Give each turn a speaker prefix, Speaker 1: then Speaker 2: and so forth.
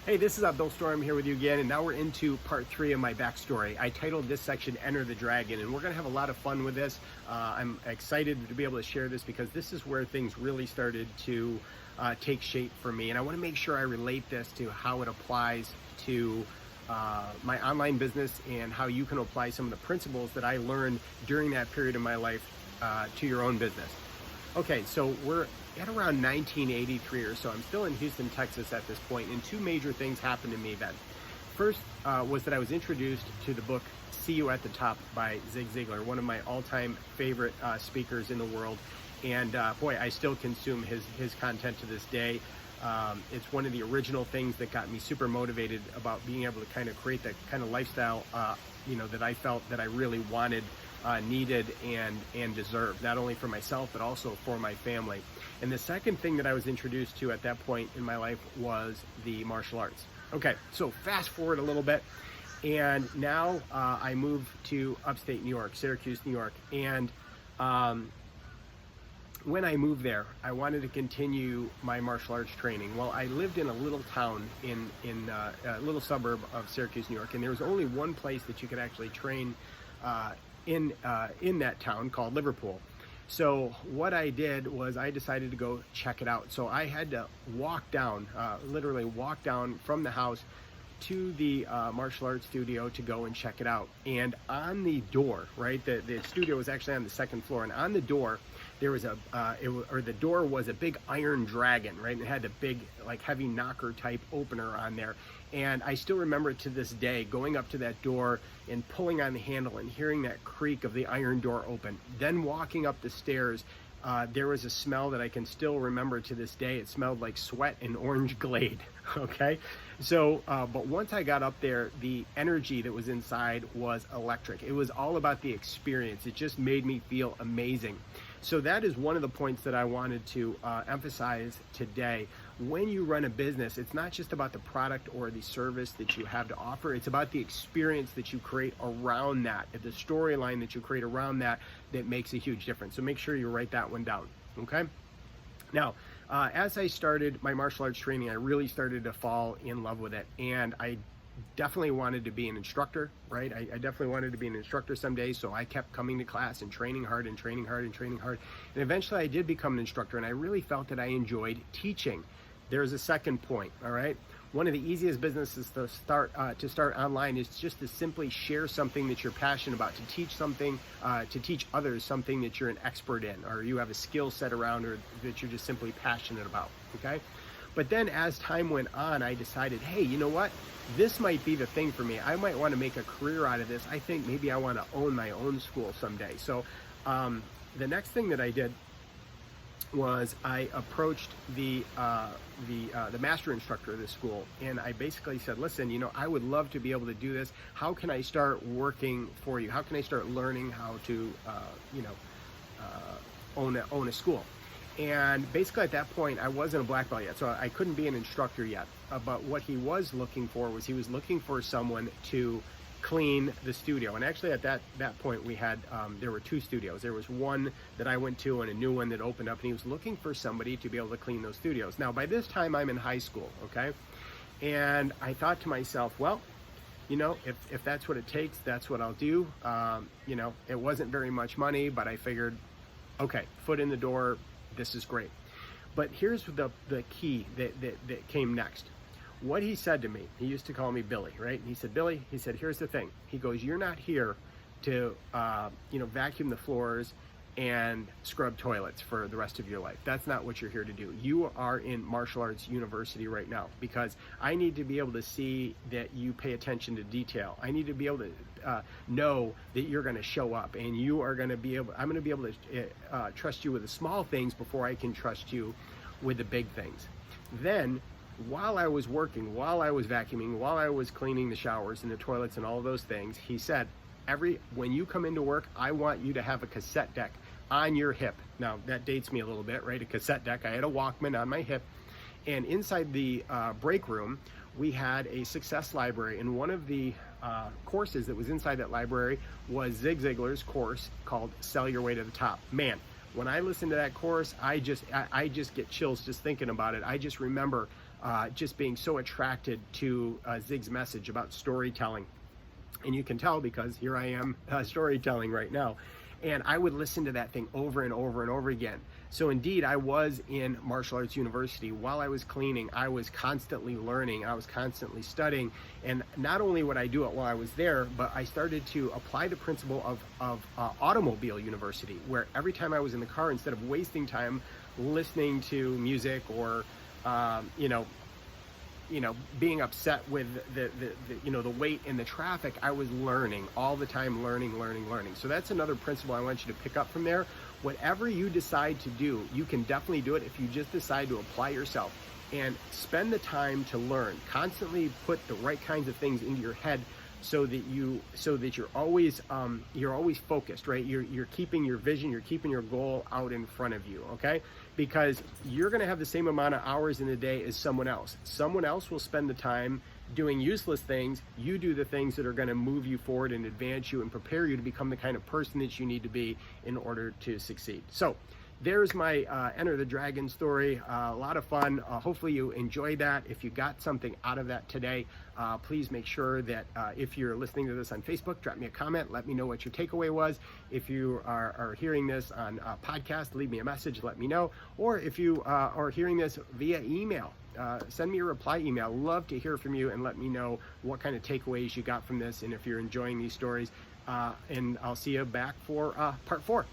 Speaker 1: Hey, this is Bill Storm here with you again, and now we're into part 3 of my backstory. I titled this section Enter the Dragon, and we're going to have a lot of fun with this. I'm excited to be able to share this because this is where things really started to take shape for me, and I want to make sure I relate this to how it applies to my online business and how you can apply some of the principles that I learned during that period of my life to your own business. Okay, so we're at around 1983 or so. I'm still in Houston, Texas at this point, and two major things happened to me then. First was that I was introduced to the book See You at the Top by Zig Ziglar, one of my all-time favorite speakers in the world. And boy, I still consume his content to this day. It's one of the original things that got me super motivated about being able to kind of create that kind of lifestyle, that I felt that I really wanted, needed, and deserved, not only for myself, but also for my family. And the second thing that I was introduced to at that point in my life was the martial arts. Okay, so fast forward a little bit, and now I moved to upstate New York, Syracuse, New York, and when I moved there, I wanted to continue my martial arts training. Well, I lived in a little town in a little suburb of Syracuse, New York, and there was only one place that you could actually train in that town called Liverpool. So what I did was I decided to go check it out. So I had to walk down, literally walk down from the house to the martial arts studio to go and check it out. And on the door, right, the studio was actually on the second floor, and on the door there was the door was a big iron dragon, right? And it had a big, like, heavy knocker type opener on there. And I still remember to this day going up to that door and pulling on the handle and hearing that creak of the iron door open. Then walking up the stairs, there was a smell that I can still remember to this day. It smelled like sweat and orange Glade, okay? So, but once I got up there, the energy that was inside was electric. It was all about the experience. It just made me feel amazing. So that is one of the points that I wanted to emphasize today. When you run a business, it's not just about the product or the service that you have to offer. It's about the experience that you create around that, the storyline that you create around that makes a huge difference. So make sure you write that one down, okay? Now, as I started my martial arts training, I really started to fall in love with it, and I definitely wanted to be an instructor, right? I definitely wanted to be an instructor someday, so I kept coming to class and training hard and training hard and training hard. And eventually I did become an instructor, and I really felt that I enjoyed teaching. There's a second point, all right? One of the easiest businesses to start online is just to simply share something that you're passionate about, to teach something, to teach others something that you're an expert in, or you have a skill set around, or that you're just simply passionate about, okay? But then as time went on, I decided, hey, you know what? This might be the thing for me. I might want to make a career out of this. I think maybe I want to own my own school someday. So the next thing that I did was I approached the master instructor of this school, and I basically said, listen, I would love to be able to do this. How can I start working for you? How can I start learning how to own a school? And basically at that point, I wasn't a black belt yet, so I couldn't be an instructor yet. But what he was looking for was, he was looking for someone to clean the studio. And actually at that point we had, there were two studios. There was one that I went to and a new one that opened up, and he was looking for somebody to be able to clean those studios. Now by this time I'm in high school, okay? And I thought to myself, well, if that's what it takes, that's what I'll do. It wasn't very much money, but I figured, okay, foot in the door, this is great. But here's the key that came next. What he said to me, he used to call me Billy, right? And he said, Billy, he said, here's the thing. He goes, you're not here to, vacuum the floors and scrub toilets for the rest of your life. That's not what you're here to do. You are in martial arts university right now, because I need to be able to see that you pay attention to detail. I need to be able to know that you're going to show up, and you are going to be able, I'm going to be able to trust you with the small things before I can trust you with the big things. Then, while I was working, while I was vacuuming, while I was cleaning the showers and the toilets and all those things, he said, when you come into work, I want you to have a cassette deck on your hip. Now that dates me a little bit, right? A cassette deck. I had a Walkman on my hip, and inside the break room, we had a success library, and one of the courses that was inside that library was Zig Ziglar's course called Sell Your Way to the Top. Man, when I listen to that course, I just get chills just thinking about it. I just remember just being so attracted to Zig's message about storytelling. And you can tell because here I am storytelling right now. And I would listen to that thing over and over and over again. So indeed, I was in martial arts university. While I was cleaning, I was constantly learning. I was constantly studying. And not only would I do it while I was there, but I started to apply the principle of automobile university, where every time I was in the car, instead of wasting time listening to music or, being upset with the wait in the traffic, I was learning all the time, learning. So that's another principle I want you to pick up from there. Whatever you decide to do, you can definitely do it if you just decide to apply yourself and spend the time to learn. Constantly put the right kinds of things into your head so that you're always focused, right? You're keeping your vision, you're keeping your goal out in front of you, okay? Because you're going to have the same amount of hours in a day as someone else. Someone else will spend the time doing useless things. You do the things that are going to move you forward and advance you and prepare you to become the kind of person that you need to be in order to succeed. So there's my Enter the Dragon story. A lot of fun. Hopefully you enjoyed that. If you got something out of that today, please make sure that if you're listening to this on Facebook, drop me a comment. Let me know what your takeaway was. If you are hearing this on a podcast, leave me a message. Let me know. Or if you are hearing this via email, send me a reply email. Love to hear from you and let me know what kind of takeaways you got from this and if you're enjoying these stories. And I'll see you back for part 4.